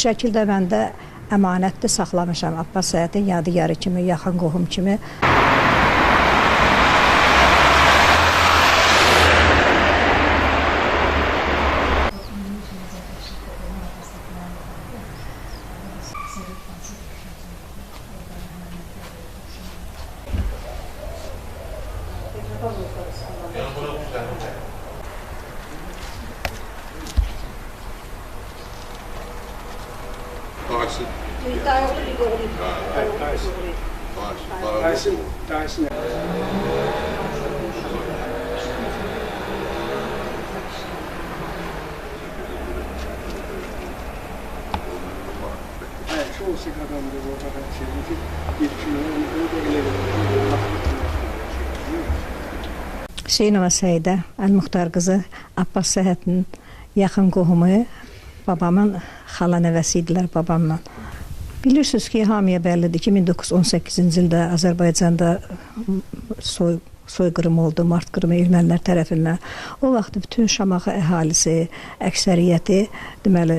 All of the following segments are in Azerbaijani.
şəkildə mən də əmanətli saxlamışam Abbas Səhhətin yadigarı kimi, yaxın qohum kimi. Dayısın. Şu olsa adamdı bu kadar şeydi. Hüseynova Səidə, Əlmuxtar qızı, Abbas Səhhətin yaxın qohumu, babamın xala nəvəsi idilər babamla. Bilirsiniz ki, hamıya bəllidir ki, 1918-ci ildə Azərbaycanda soyqırım oldu, mart qırımı ermənilər tərəfindən. O vaxt bütün Şamaxı əhalisi, əksəriyyəti, deməli,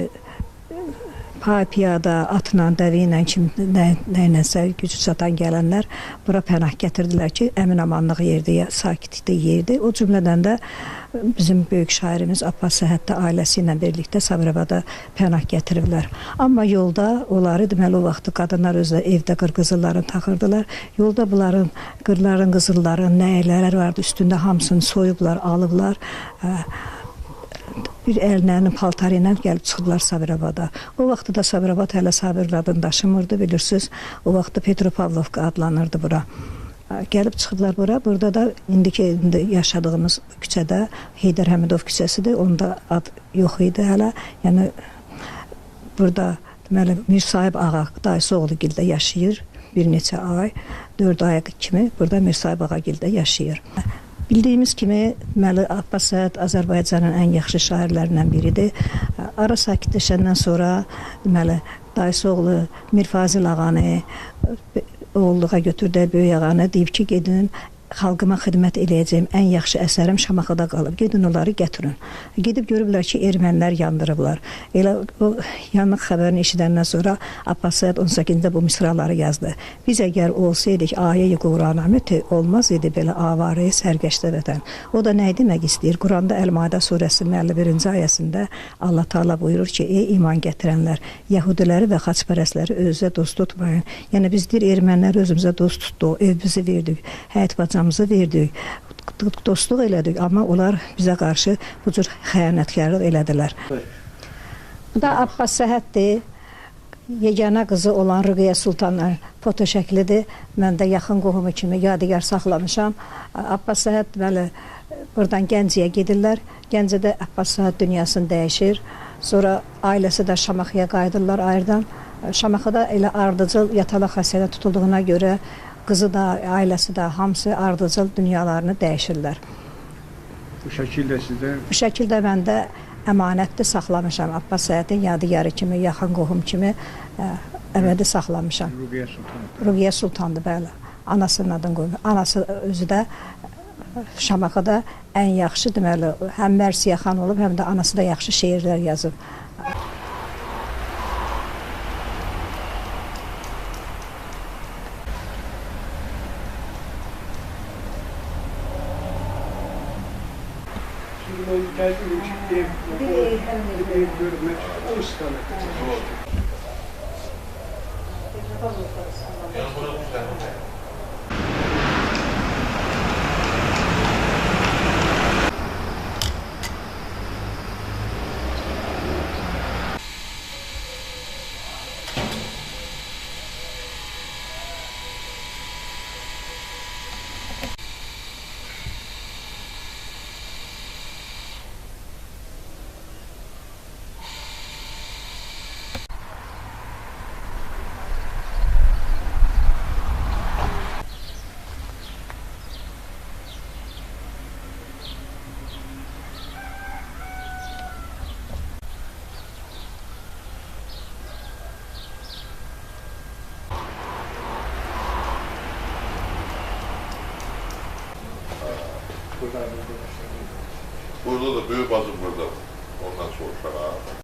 piyada, atla, dəvi ilə, nəyinəsə gücü çatan gələnlər bura pənah gətirdilər ki, əmin-amanlıq yerdir, sakitlikdə yerdir. O cümlədən də bizim böyük şairimiz Abbas Səhhətdə ailəsi ilə birlikdə Sabirabada pənah gətiriblər. Amma yolda onları, deməli, o vaxtı qadınlar özlə evdə qırqızıllarını taxırdılar. Yolda bunların, qırların, qızılların, nəyələr vardı üstündə hamısını soyublar, alıblar. Bir əllərini paltarı ilə gəlib çıxdılar Sabirabada. O vaxtı da Sabirabad hələ Sabir adını daşımırdı, bilirsiniz. O vaxtı Petropavlovka adlanırdı bura. Gəlib çıxıblar bura. Burada da indiki yaşadığımız küçədə Heydər Həmidov küçəsidir. Onda ad yox idi hələ. Yəni burada deməli Mirsayib ağa dayısı oğlu gildə yaşayır. Bir neçə ay, 4 ay kimi burada Mirsayib ağa gildə yaşayır. Bildiyimiz kimi, deməli, Abbas Səhhət Azərbaycanın ən yaxşı şairlərindən biridir. Ara sakitləşəndən sonra, deməli, dayısı oğlu Mirfazil ağanı oğulluğa götürdü, böyük ağanı deyib ki, gedin, xalqıma xidmət eləyəcəyim ən yaxşı əsərim Şamaxıda qalıb. Gedin onları gətirin. Gedib görüblər ki, ermənilər yandırıblar. Elə o yanıq xəbərini eşidəndən sonra Abbas Səhhət 18-də bu misraları yazdı. Biz əgər olsaydık ayə-i Quran-ı olmaz idi belə avarəyə sərgəşdə vətən. O da nə demək istəyir? Quranda Əl-Maidə surəsinin 51-ci ayəsində Allah Taala buyurur ki, ey iman gətirənlər, yəhudiləri və xaçpərəstləri özünüzə dost tutmayın. Yəni biz deyir, ermənilər özümüzə dost tutdu, evimizi verdik, həyat bacamızı verdik, dostluq elədik, amma onlar bizə qarşı bu cür xəyanətkarlıq elədilər. Bu da Abbas Səhhətdir, yeganə qızı olan Rüqiyyə Sultanlar foto şəklidir. Mən də yaxın qohumu kimi yadigar saxlamışam. Abbas Səhhət deməli buradan Gəncəyə gedirlər. Gəncədə Abbas Səhhət dünyasını dəyişir. Sonra ailəsi də Şamaxıya qayıdırlar ayrıdan. Şamaxıda elə ardıcıl yatalaq xəstəliyə tutulduğuna görə qızı da, ailəsi də hamısı ardıcıl dünyalarını dəyişirlər. Bu şəkildə sizdə? Bu şəkildə mən də əmanətli saxlamışam. Abbas Səhhətin yadigarı kimi, yaxın qohum kimi əbədi saxlamışam. Rüqiyyə Sultan. Rüqiyyə Sultandır, bəli. Anasının adını qoymuş. Anası özü də Şamaxıda ən yaxşı, deməli, həm Mərsiyə xan olub, həm də anası da yaxşı şeirlər yazıb. Bir ev görmek, o istikamette. Burada da büyük bacım burada. Ondan sonra.